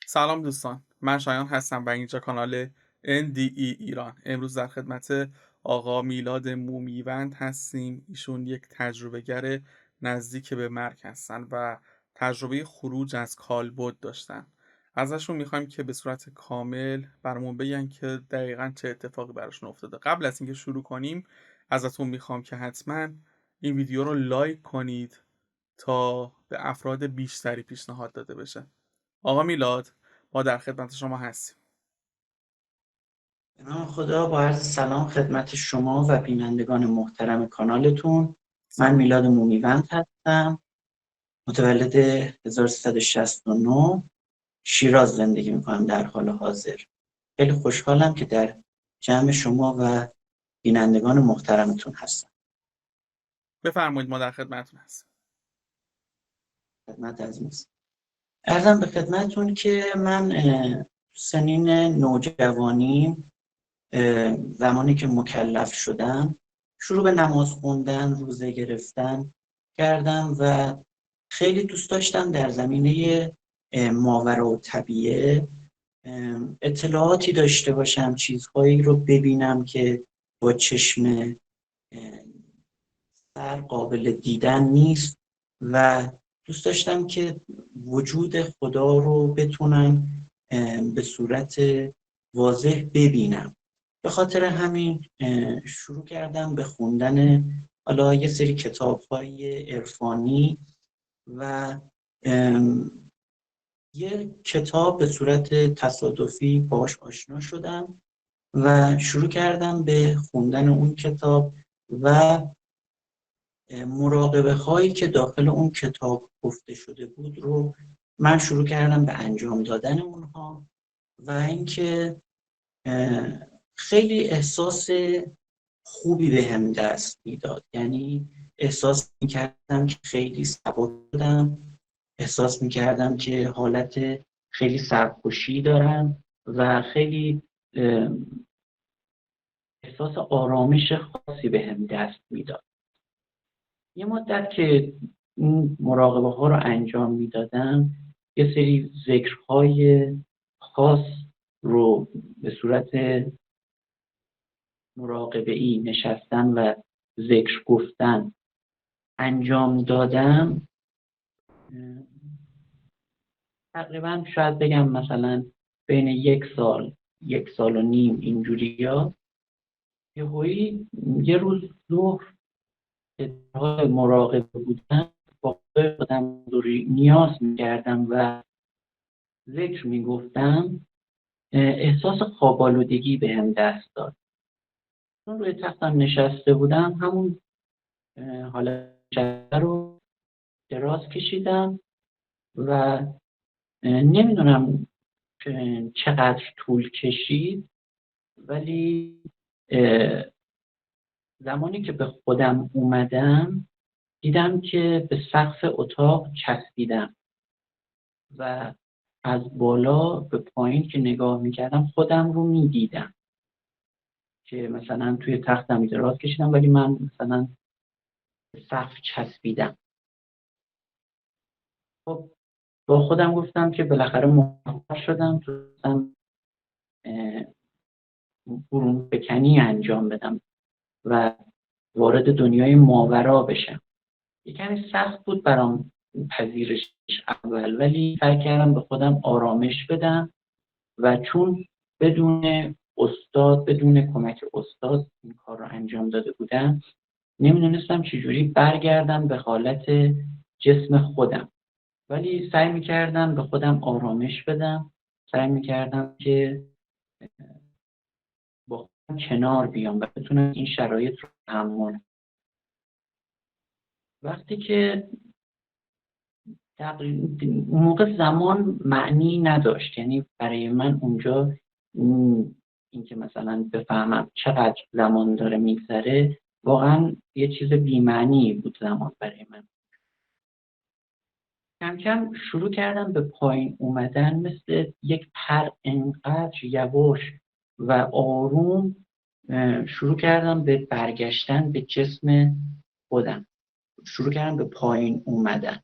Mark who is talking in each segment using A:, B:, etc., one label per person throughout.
A: سلام دوستان، من شایان هستم و اینجا کانال NDE ایران. امروز در خدمت آقا میلاد مومیوند هستیم. ایشون یک تجربه‌گر نزدیک به مرگ هستن و تجربه خروج از کالبد داشتن. ازشون میخوایم که به صورت کامل برامون بگن که دقیقاً چه اتفاقی براشون افتاده. قبل از اینکه شروع کنیم ازتون میخوام که حتما این ویدیو رو لایک کنید تا به افراد بیشتری پیشنهاد داده بشه. آقا میلاد، ما در خدمت شما هستیم.
B: به نام خدا، با عرض سلام خدمت شما و بینندگان محترم کانالتون. من
A: سلام.
B: میلاد مومیوند هستم، متولد 1369 شیراز زندگی میکنم در حال حاضر. خیلی خوشحالم که در جمع شما و بینندگان محترمتون هستم.
A: بفرمایید، ما در خدمتتون هستیم.
B: خدمت عزیز ارزم به خدمتتون که من سنین نوجوانی، زمانی که مکلف شدم، شروع به نماز خوندن، روزه گرفتن کردم و خیلی دوست داشتم در زمینه ماورا و طبیعه اطلاعاتی داشته باشم، چیزهایی رو ببینم که با چشم سر قابل دیدن نیست و دوست داشتم که وجود خدا رو بتونم به صورت واضح ببینم. به خاطر همین شروع کردم به خوندن حالا یه سری کتاب‌های عرفانی و یه کتاب به صورت تصادفی باهاش آشنا شدم و شروع کردم به خوندن اون کتاب و مراقبه هایی که داخل اون کتاب گفته شده بود رو من شروع کردم به انجام دادن اونها و اینکه خیلی احساس خوبی به هم دست میداد. یعنی احساس میکردم که خیلی سبک بودم، احساس میکردم که حالت خیلی سرخوشی دارم و خیلی احساس آرامش خاصی به هم دست میداد. یه مدت که این مراقبه ها رو انجام میدادم، یه سری ذکرهای خاص رو به صورت مراقبه ای نشستن و ذکر گفتن انجام دادم. تقریبا شاید بگم مثلا بین 1 سال 1 سال و نیم اینجوریا، یه روز ظهر که مراقبه بودم با خودم نیاز میکردم و ذکر میگفتم، احساس خواب‌آلودگی به هم دست داد. چون روی تختم نشسته بودم، همون حالت رو دراز کشیدم و نمیدونم چقدر طول کشید، ولی زمانی که به خودم اومدم دیدم که به سقف اتاق چسبیدم و از بالا به پایین که نگاه میکردم خودم رو میدیدم که مثلا توی تختم دراز کشیدم ولی من مثلا به سقف چسبیدم. خب با خودم گفتم که بالاخره موفق شدم، تونستم برون بکنی انجام بدم و وارد دنیای ماورا بشم. یه کمی سخت بود برام پذیرش اول، ولی سعی کردم به خودم آرامش بدم و چون بدون کمک استاد این کار رو انجام داده بودم، نمیدونستم چجوری برگردم به حالت جسم خودم، ولی سعی میکردم به خودم آرامش بدم، سعی میکردم که با خودم کنار بیام و بتونم این شرایط رو تحمل. وقتی که تقریبا اون موقع زمان معنی نداشت، یعنی برای من اونجا اینکه مثلا بفهمم چقدر زمان داره میگذره واقعا یه چیز بی‌معنی بود زمان برای من. کم کم شروع کردم به پایین اومدن، مثل یک پر انقدر یواش و آروم شروع کردم به برگشتن به جسم خودم، شروع کردم به پایین اومدن.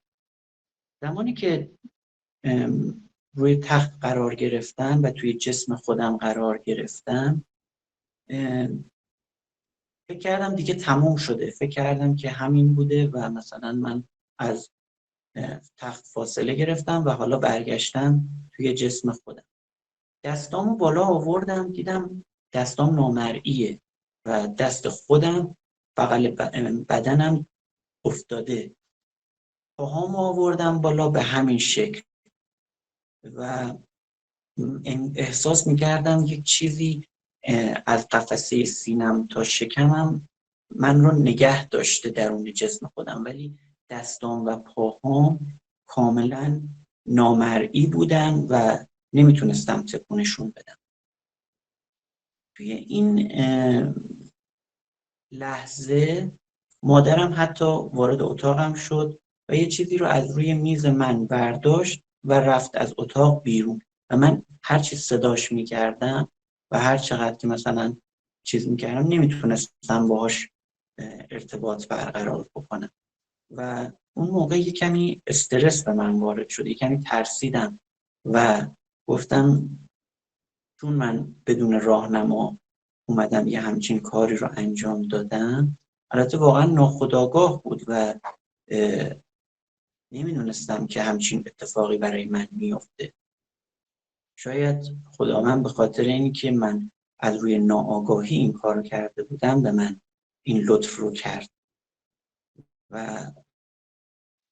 B: زمانی که روی تخت قرار گرفتن و توی جسم خودم قرار گرفتن، فکر کردم دیگه تموم شده. فکر کردم که همین بوده و مثلا من از تخت فاصله گرفتم و حالا برگشتم توی جسم خودم. دستامو بالا آوردم، دیدم دستام نامرئیه و دست خودم بغل بدنم افتاده. پاهامو آوردم بالا به همین شکل و احساس میکردم یک چیزی از قفسه سینم تا شکمم من رو نگه داشته درون جسم خودم، ولی دستام و پاهام کاملا نامرئی بودن و نمیتونستم تکونشون بدم. توی این لحظه مادرم حتی وارد اتاقم شد و یه چیزی رو از روی میز من برداشت و رفت از اتاق بیرون و من هر چی صداش میکردم و هر چقدر که مثلا چیز میکردم نمیتونستم باهاش ارتباط برقرار بکنم و اون موقع یه کمی استرس به من وارد شد، یه کمی ترسیدم و گفتم چون من بدون راهنما اومدم یه همچین کاری رو انجام دادم، البته واقعا ناخودآگاه بود و نمیدونستم که همچین اتفاقی برای من میفته. شاید خدا من به خاطر اینی که من از روی ناآگاهی این کار کرده بودم به من این لطف رو کرد و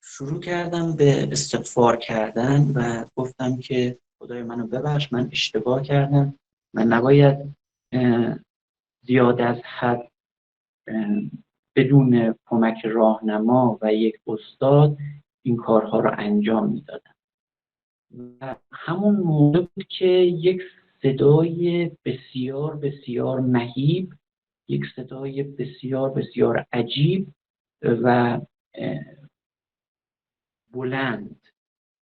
B: شروع کردم به استغفار کردن و گفتم که خدای منو ببخش، من اشتباه کردم، من نباید زیاد از حد بدون کمک راهنما و یک استاد این کارها رو انجام میدادم. و همون موقع بود که یک صدای بسیار بسیار مهیب، یک صدای بسیار بسیار عجیب و بلند،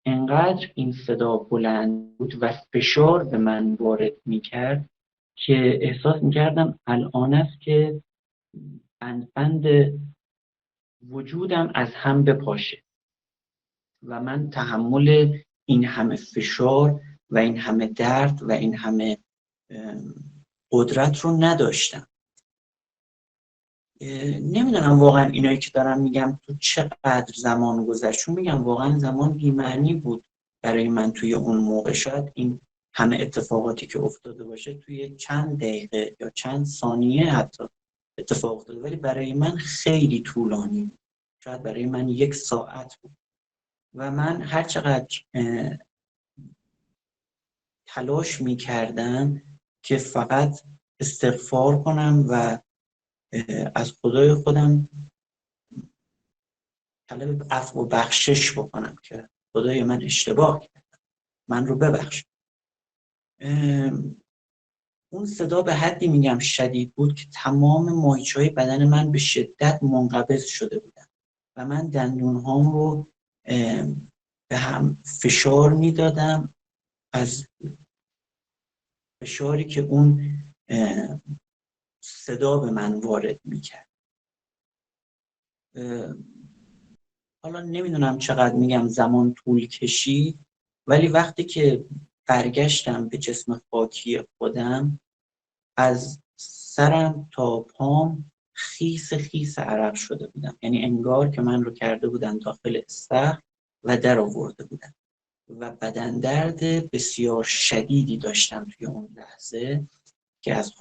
B: انقدر این صدا بلند بود و فشار به من وارد میکرد که احساس میکردم الان است که بند وجودم از هم بپاشه و من تحمل این همه فشار و این همه درد و این همه قدرت رو نداشتم. نمیدونم واقعا اینایی که دارم میگم تو چقدر زمان گذشت، چون میگم واقعا زمان بی‌معنی بود برای من توی اون موقع. شاید این همه اتفاقاتی که افتاده باشه توی چند دقیقه یا چند ثانیه حتی اتفاق افتاده، ولی برای من خیلی طولانی بود. شاید برای من 1 ساعت بود و من هر چقدر تلاش میکردم که فقط استغفار کنم و از خدای خودم طلب عفو و بخشش بکنم که خدای من اشتباه کردم، من رو ببخش. اون صدا به حدی میگم شدید بود که تمام ماهیچه‌های بدن من به شدت منقبض شده بودن و من دندونهام رو به هم فشار میدادم از فشاری که اون صدا به من وارد میکرد. حالا نمیدونم چقدر میگم زمان طول کشید، ولی وقتی که برگشتم به جسم خاکی خودم، از سرم تا پام خیس خیس عرق شده بودم. یعنی انگار که من رو کرده بودن داخل استخر و در آورده بودن و بدن درد بسیار شدیدی داشتم توی اون لحظه که از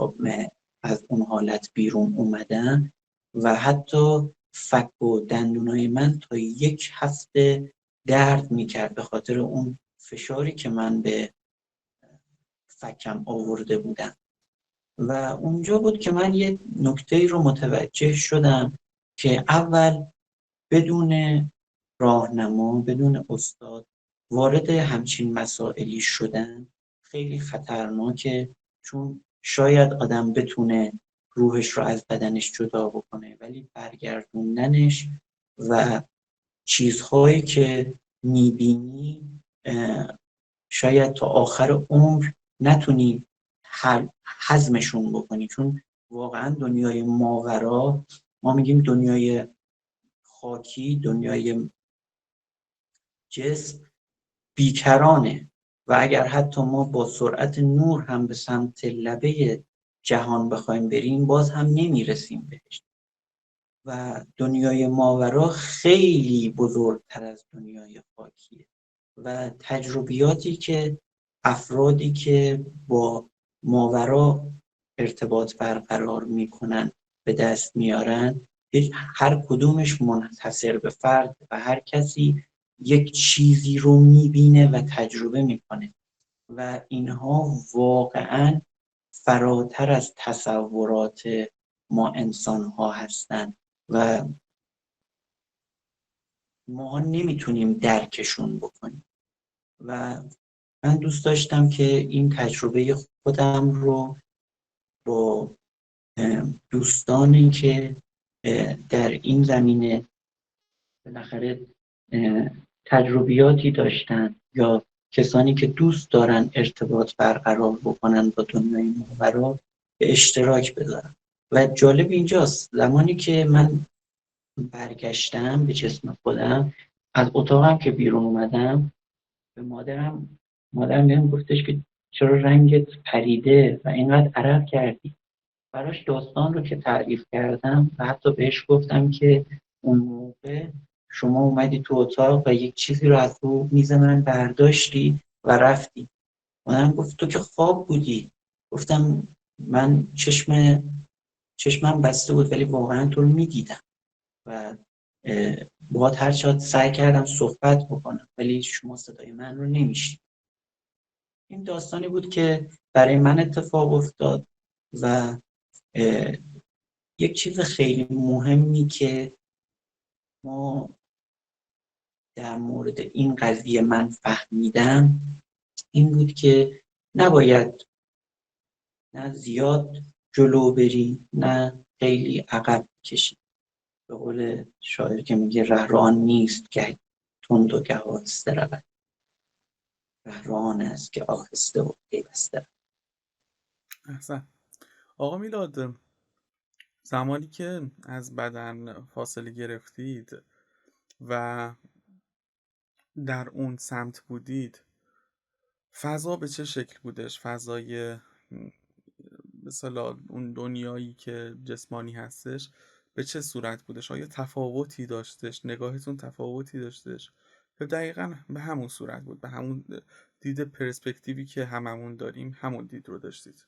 B: اون حالت بیرون اومدم و حتی فک و دندونای من تا 1 هفته درد میکرد به خاطر اون فشاری که من به فکم آورده بودم. و اونجا بود که من یه نکته رو متوجه شدم که اول بدون راهنما، بدون استاد وارد همچین مسائلی شدن خیلی خطرناکه، چون شاید آدم بتونه روحش رو از بدنش جدا بکنه، ولی برگردوندنش و چیزهایی که میبینی شاید تا آخر عمر نتونی هضمشون بکنی، چون واقعا دنیای ماورا، ما میگیم دنیای خاکی، دنیای جسم بیکرانه و اگر حتی ما با سرعت نور هم به سمت لبه جهان بخوایم بریم باز هم نمیرسیم بهش. و دنیای ماورا خیلی بزرگتر از دنیای خاکیه و تجربیاتی که افرادی که با ماورا ارتباط برقرار میکنن به دست میارن، هر کدومش منحصر به فرد و هر کسی یک چیزی رو میبینه و تجربه میکنه و اینها واقعا فراتر از تصورات ما انسان ها هستن و ما نمیتونیم درکشون بکنیم. و من دوست داشتم که این تجربه خودم رو با دوستانی که در این زمینه بالاخره تجربیاتی داشتن یا کسانی که دوست دارن ارتباط برقرار بکنن با دنیای ماورا به اشتراک بذارم. و جالب اینجاست زمانی که من برگشتم به جسم خودم، از اتاقم که بیرون اومدم به مادرم بهم گفتش که چرا رنگت پریده و اینقدر عرق کردی. براش داستان رو که تعریف کردم و حتی بهش گفتم که اون موقع شما اومدی تو اتاق و یک چیزی رو از رو میز من برداشتی و رفتی. مادرم گفت تو که خواب بودی. گفتم من چشمم بسته بود ولی واقعا تو رو میدیدم و باهات هر چقدر سعی کردم صحبت بکنم ولی شما صدای من رو نمیشنیدی. این داستانی بود که برای من اتفاق افتاد و یک چیز خیلی مهمی که ما در مورد این قضیه من فهمیدم این بود که نباید نه زیاد جلو بری نه خیلی عقب کشی. به قول شاعر که میگه رهروان نیست که تند و که آهسته رود، رهروان است که آهسته و پیوسته رود.
A: احسن. آقا میلاد، زمانی که از بدن فاصله گرفتید و در اون سمت بودید، فضا به چه شکل بودش؟ فضای مثلا اون دنیایی که جسمانی هستش به چه صورت بودش؟ آیا تفاوتی داشتش؟ نگاهتون تفاوتی داشتش؟ یا دقیقا به همون صورت بود؟ به همون دید پرسپکتیوی که هممون داریم همون دید رو داشتید؟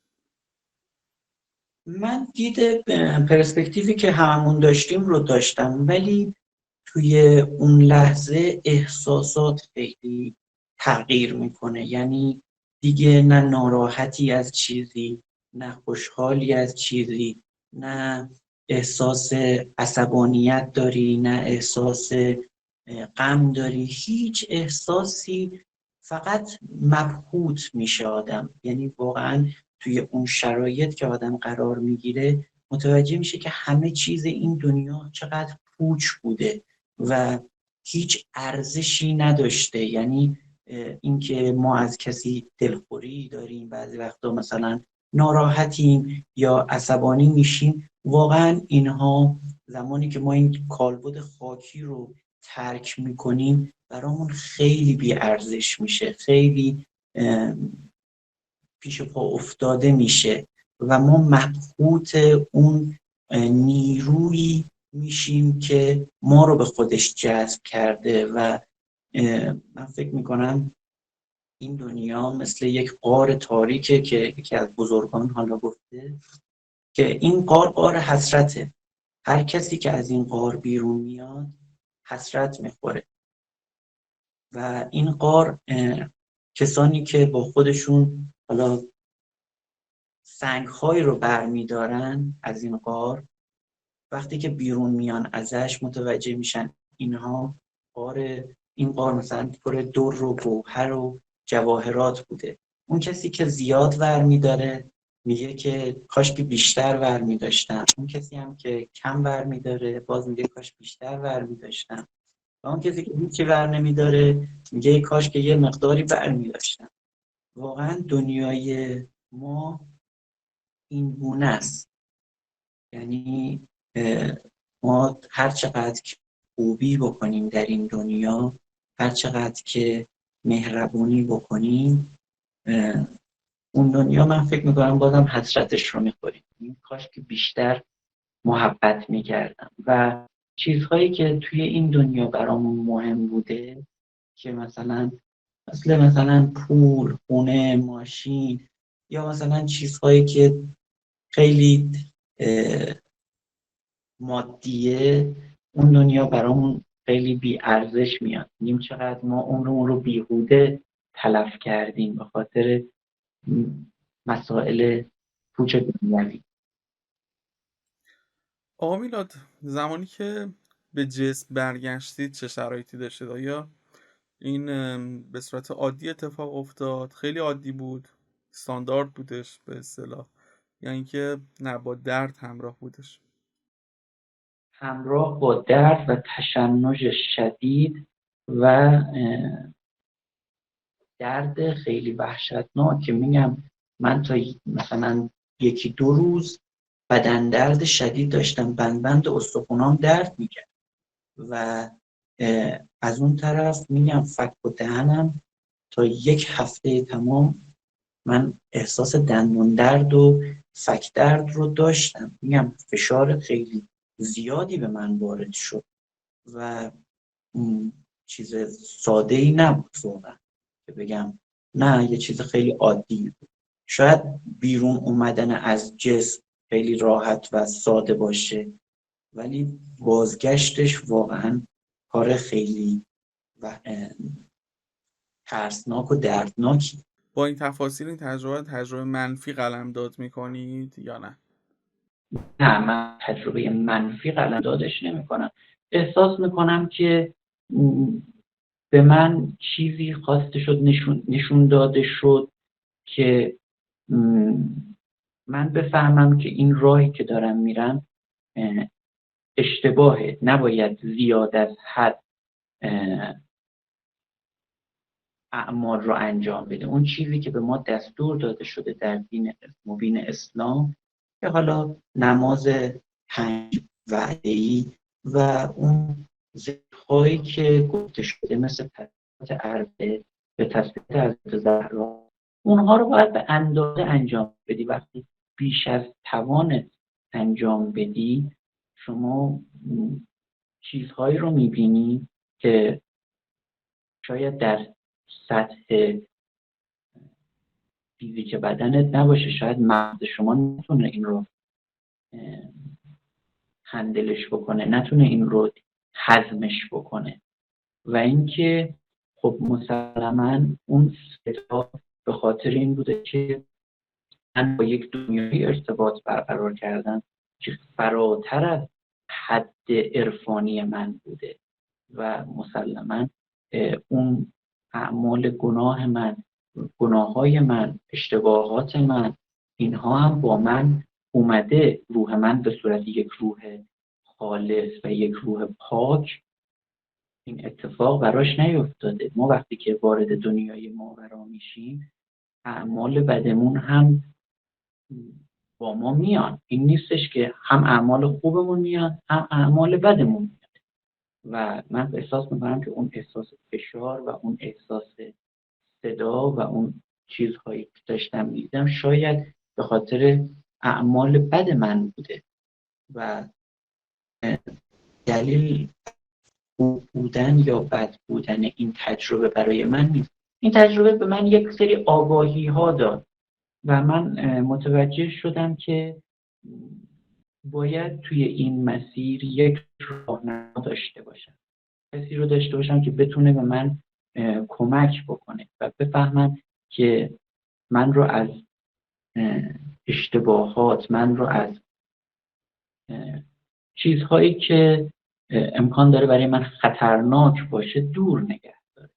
B: من دید پرسپکتیوی که هممون داشتیم رو داشتم ولی توی اون لحظه احساسات خیلی تغییر میکنه. یعنی دیگه نه ناراحتی از چیزی، نه خوشحالی از چیزی، نه احساس عصبانیت داری، نه احساس غم داری، هیچ احساسی. فقط مبهوت میشه آدم. یعنی واقعا توی اون شرایط که آدم قرار میگیره متوجه میشه که همه چیز این دنیا چقدر پوچ بوده و هیچ ارزشی نداشته. یعنی اینکه ما از کسی دلخوری داریم، بعضی وقتا مثلا ناراحتیم یا عصبانی میشیم، واقعا اینها زمانی که ما این کالبد خاکی رو ترک میکنیم برامون خیلی بی ارزش میشه، خیلی پیش پا افتاده میشه و ما مبهوت اون نیرویی میشیم که ما رو به خودش جذب کرده. و من فکر میکنم این دنیا مثل یک غار تاریکه که یکی از بزرگان حالا گفته که این غار حسرته. هر کسی که از این غار بیرون میاد حسرت میخوره و این غار کسانی که با خودشون حالا سنگ‌هایی رو برمیدارن از این غار، وقتی که بیرون میان ازش متوجه میشن این غار مثلا پر در و گوهر و جواهرات بوده. اون کسی که زیاد برمیداره میگه که کاش که بیشتر برمیداشتم. اون کسی هم که کم برمیداره باز میگه کاش بیشتر برمیداشتم. و اون کسی که هیچی بر نمیداره میگه کاش که یه مقداری برمیداشتم. واقعا دنیای ما این گونه است. یعنی ما هر چقدر که خوبی بکنیم در این دنیا، هر چقدر که مهربونی بکنیم، اون دنیا من فکر میکنم بازم حسرتش رو میخوریم. کاش که بیشتر محبت میکردم و چیزهایی که توی این دنیا برامون مهم بوده که مثلا پول، خونه، ماشین یا مثلا چیزهایی که خیلی مادیه، اون دنیا برامون خیلی بی ارزش میاد. نیم چقدر ما عمرمون رو بیهوده تلف کردیم به خاطر مسائل پوچ دنیوی.
A: آقا میلاد، زمانی که به جسم برگشتید چه شرایطی داشتید؟ آیا این به صورت عادی اتفاق افتاد، خیلی عادی بود، استاندارد بودش به اصطلاح، یا اینکه نه با درد همراه بودش؟
B: همراه با درد و تشنج شدید و درد خیلی وحشتناک که میگم من تا مثلا 1-2 روز بدن درد شدید داشتم، بند استخونام درد میکرد و از اون طرف میگم فک و دهنم تا 1 هفته تمام من احساس دندون درد و فک درد رو داشتم. میگم فشار خیلی زیادی به من وارد شد و چیز ساده ای نبود واقعا که بگم نه، یه چیز خیلی عادی بود. شاید بیرون اومدن از جسم خیلی راحت و ساده باشه، ولی بازگشتش واقعا کار خیلی و ترسناک و دردناکی.
A: با این تفاصیل این تجربه منفی قلمداد میکنید یا نه؟
B: نه، من تجربه منفی قلمدادش نمی کنم. احساس میکنم که به من چیزی خواسته شد، نشون داده شد که من بفهمم که این راهی که دارم میرم اشتباهه، نباید زیاد از حد اعمال رو انجام بده. اون چیزی که به ما دستور داده شده در دین مبین اسلام که حالا نماز 5 وعده‌ای و اون ذکرهایی که گفته شده مثل تسبیحات عربه به تسبیحات حضرت زهرا، اونها رو باید به اندازه انجام بدی. وقتی بیش از توانت انجام بدی، شما چیزهایی رو میبینی که شاید در سطح فیزیک بدنت نباشه، شاید مغز شما نتونه این رو هندلش بکنه، نتونه این رو هضمش بکنه. و اینکه خب مسلماً اون صدا به خاطر این بوده که من با یک دنیای ارتباط برقرار کردم که فراتر از حد عرفانی من بوده و مسلماً اون اعمال گناههای من، اشتباهات من، اینها هم با من اومده. روح من به صورت یک روح خالص و یک روح پاک این اتفاق براش نیفتاده. ما وقتی که وارد دنیای ماورا میشیم، اعمال بدمون هم با ما میان. این نیستش که هم اعمال خوبمون میان هم اعمال بدمون میان. و من احساس میکنم که اون احساس فشار و اون احساس صدا و اون چیزهایی که داشتم میدیدم شاید به خاطر اعمال بد من بوده و دلیل خوب بودن یا بد بودن این تجربه برای من نیست. این تجربه به من یک سری آگاهی ها داد و من متوجه شدم که باید توی این مسیر یک راهنما داشته باشم، کسی رو داشته باشم که بتونه به من کمک بکنه و بفهمم که من رو از اشتباهات، من رو از چیزهایی که امکان داره برای من خطرناک باشه دور نگه داره.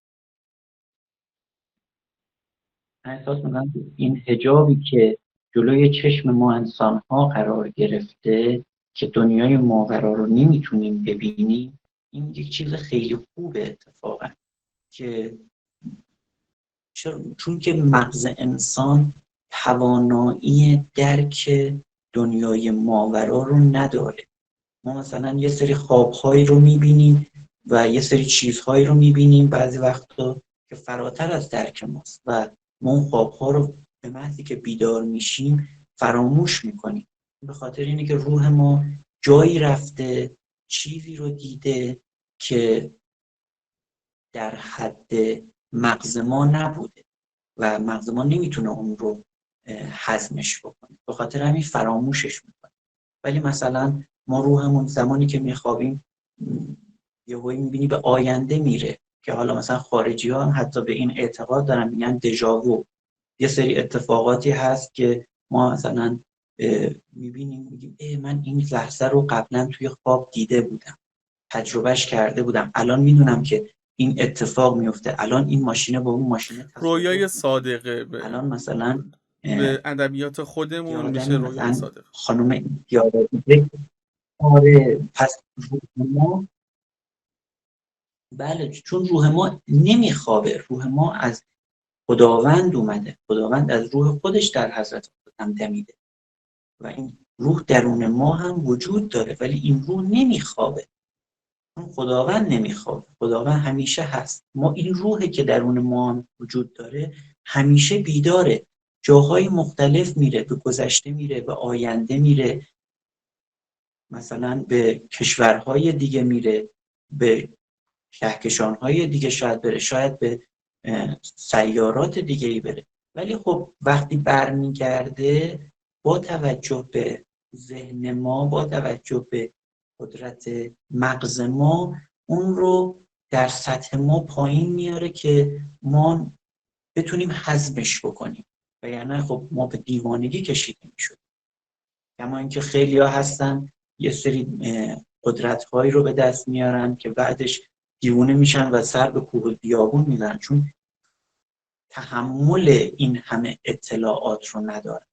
B: من احساس میکنم که این حجابی که جلوی چشم ما انسان‌ها قرار گرفته که دنیای ماورا رو نمیتونیم ببینیم، این یک چیز خیلی خوبه اتفاقا، که چون که مغز انسان توانایی درک دنیای ماورا رو نداره. ما مثلا یه سری خوابهایی رو میبینیم و یه سری چیزهایی رو میبینیم بعضی وقتا که فراتر از درک ماست و ما اون خوابها رو به محضی که بیدار میشیم فراموش میکنیم. به خاطر اینه که روح ما جایی رفته، چیزی رو دیده که در حد مغز ما نبوده و مغز ما نمیتونه اون رو هضمش بکنه، به خاطر همین فراموشش میکنه. ولی مثلا ما روحمون زمانی که میخوابیم یهویی میبینی به آینده میره، که حالا مثلا خارجی ها هم حتی به این اعتقاد دارن، میگن دژاوو. یه سری اتفاقاتی هست که ما مثلا میبینیم میگیم من این لحظه رو قبلا توی خواب دیده بودم، تجربهش کرده بودم، الان میدونم که این اتفاق میفته، الان این ماشینه با اون ماشینه
A: رویای
B: تصادف میکنه،
A: صادقه
B: الان مثلا
A: به ادبیات
B: یه
A: خودمون میشه
B: آدمی
A: رویای
B: مثلا
A: صادق.
B: خانم یادگیره. آره، پس روح ما، بله، چون روح ما نمیخوابه، روح ما از خداوند اومده، خداوند از روح خودش در حضرت خودم دمیده و این روح درون ما هم وجود داره، ولی این روح نمیخوابه. خداوند نمیخواد، خداوند همیشه هست. ما این روحی که درون ما وجود داره همیشه بیداره، جاهای مختلف میره، به گذشته میره، به آینده میره، مثلا به کشورهای دیگه میره، به کهکشانهای دیگه شاید بره، شاید به سیارات دیگه ای بره. ولی خب وقتی برمیگرده، با توجه به ذهن ما، با توجه به قدرت مغز ما، اون رو در سطح ما پایین میاره که ما بتونیم هضمش بکنیم، و یعنی خب ما به دیوانگی کشیده میشد. اما اینکه خیلی ها هستن یه سری قدرت هایی رو به دست میارن که بعدش دیوونه میشن و سر به کوه بیابون میزنن، چون تحمل این همه اطلاعات رو ندارن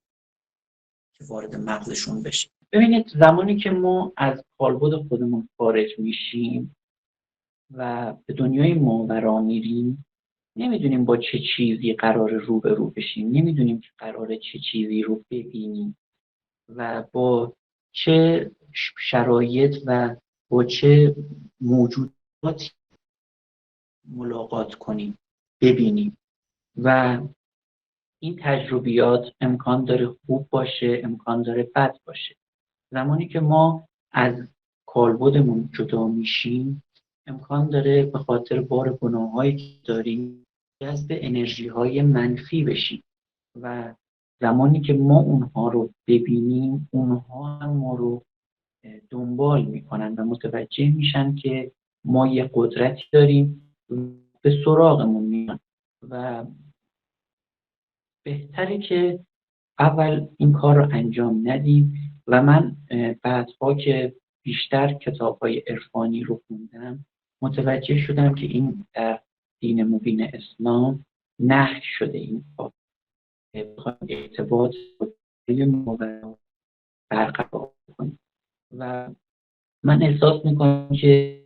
B: که وارد مغزشون بشه. ببینید زمانی که ما از کالبد خودمون خارج میشیم و به دنیای ماورا میریم، نمیدونیم با چه چیزی قرار روبرو بشیم، نمیدونیم که قراره چه چیزی رو ببینیم و با چه شرایط و با چه موجوداتی ملاقات کنیم، ببینیم. و این تجربیات امکان داره خوب باشه، امکان داره بد باشه. زمانی که ما از کالبدمون جدا میشیم، امکان داره به خاطر بار گناهایی که داریم جذب انرژی های منفی بشیم و زمانی که ما اونها رو ببینیم، اونها هم ما رو دنبال میکنن و متوجه میشن که ما یه قدرتی داریم، به سراغمون میان. و بهتره که اول این کار رو انجام ندیم. و من بعدها که بیشتر کتاب‌های عرفانی رو خوندم، متوجه شدم که این در دین مبین اسلام نهی شده، این کار ارتباط با برقرار کنیم. و من احساس میکنم که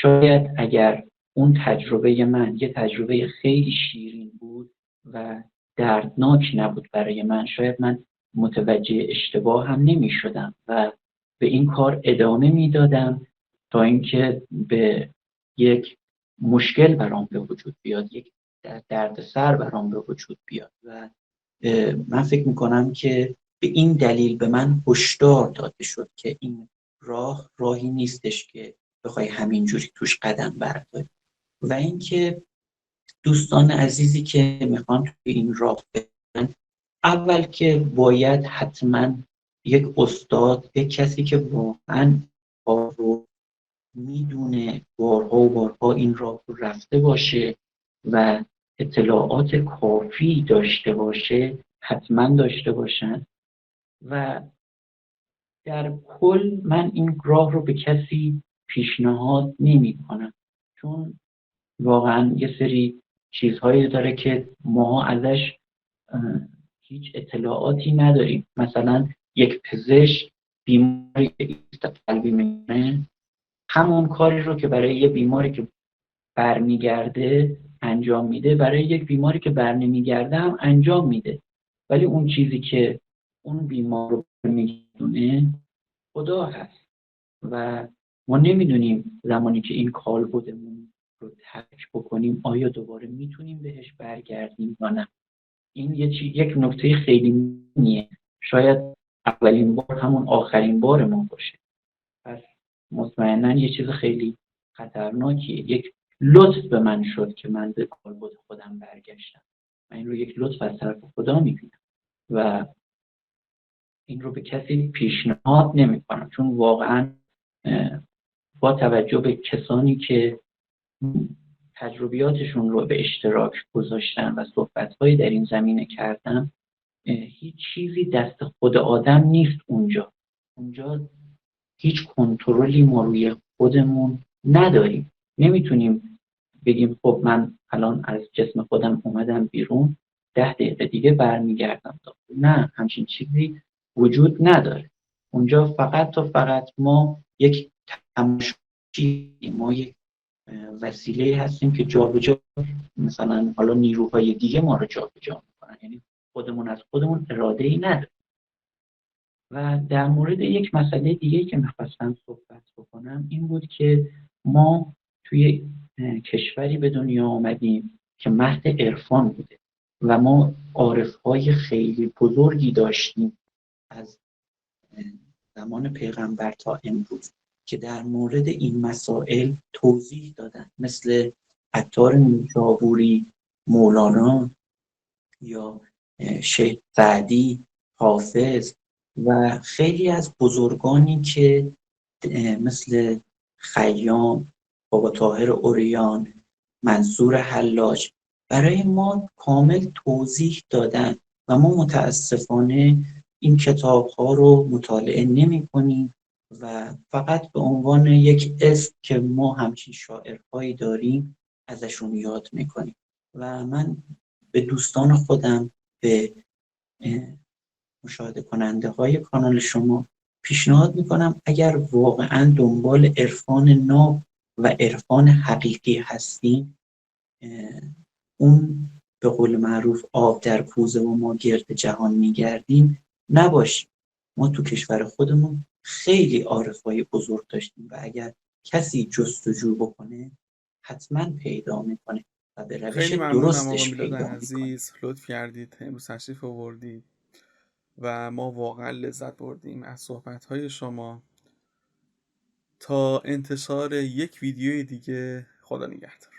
B: شاید اگر اون تجربه من یه تجربه خیلی شیرین بود و دردناک نبود برای من، شاید من متوجه اشتباه هم نمی شدم و به این کار ادامه میدادم تا اینکه به یک مشکل برام به وجود بیاد، یک دردسر برام به وجود بیاد. و من فکر میکنم که به این دلیل به من هشدار داده شد که این راهی نیستش که بخوای همینجوری توش قدم برداری. و اینکه دوستان عزیزی که میخوان توی این راه برن، اول که باید حتما یک استاد، یک کسی که واقعا کار رو میدونه، بارها و بارها این راه رو رفته باشه و اطلاعات کافی داشته باشه، حتما داشته باشن. و در کل من این راه رو به کسی پیشنهاد نمی کنم، چون واقعا یه سری چیزهایی داره که ما ازش هیچ اطلاعاتی نداریم. مثلا یک پزشک بیماری که ایست قلبی میکنه، همون کاری رو که برای یه بیماری که برمیگرده انجام میده، برای یک بیماری که برنمیگرده هم انجام میده. ولی اون چیزی که اون بیمار رو میدونه خدا هست و ما نمیدونیم زمانی که این کالبدمون رو ترک بکنیم آیا دوباره میتونیم بهش برگردیم یا نه. این یک نکته خیلی مهمیه، شاید اولین بار همون آخرین بار ما باشه، پس مطمئنا یه چیز خیلی خطرناکیه. یک لطف به من شد که من به کالبد خودم برگشتم. من این رو یک لطف از طرف خدا میبینم و این رو به کسی پیشنهاد نمی کنم، چون واقعا با توجه به کسانی که تجربیاتشون رو به اشتراک گذاشتن و صحبت‌هایی در این زمینه کردن، هیچ چیزی دست خود آدم نیست. اونجا هیچ کنترلی ما روی خودمون نداریم. نمیتونیم بگیم خب من الان از جسم خودم اومدم بیرون 10 دقیقه دیگه برمیگردم. نه، همچین چیزی وجود نداره. اونجا فقط ما یک تماشاچی، ما یک وسیله هستیم که جابجا، مثلا حالا نیروهای دیگه ما رو جابجا میکنن، یعنی خودمون از خودمون اراده ای نداریم. و در مورد یک مسئله دیگه که میخواستم صحبت بکنم این بود که ما توی کشوری به دنیا آمدیم که مهد عرفان بوده و ما عارفهای خیلی بزرگی داشتیم از زمان پیغمبر تا امروز که در مورد این مسائل توضیح دادن، مثل عطار نیشابوری، مولانا یا شیخ سعدی، حافظ و خیلی از بزرگانی که مثل خیام، بابا طاهر عریان، منصور حلاج برای ما کامل توضیح دادن و ما متاسفانه این کتاب‌ها رو مطالعه نمی‌کنیم و فقط به عنوان یک اسم که ما همچین شاعرهایی داریم ازشون یاد می‌کنیم. و من به دوستان خودم، به مشاهده کننده های کانال شما پیشنهاد میکنم اگر واقعا دنبال عرفان ناب و عرفان حقیقی هستیم، اون به قول معروف آب در کوزه و ما گرد جهان میگردیم نباشیم. ما تو کشور خودمون خیلی عارفای بزرگ داشتیم و اگر کسی جستجو بکنه حتما پیدا میکنه و به روش
A: خیلی ممنونم آقا
B: درستش
A: میلاد
B: پیدا میکنه.
A: عزیز، لطف کردید امروز تشریف آوردید و ما واقعا لذت بردیم از صحبت‌های شما. تا انتشار یک ویدیوی دیگه، خدا نگهدار.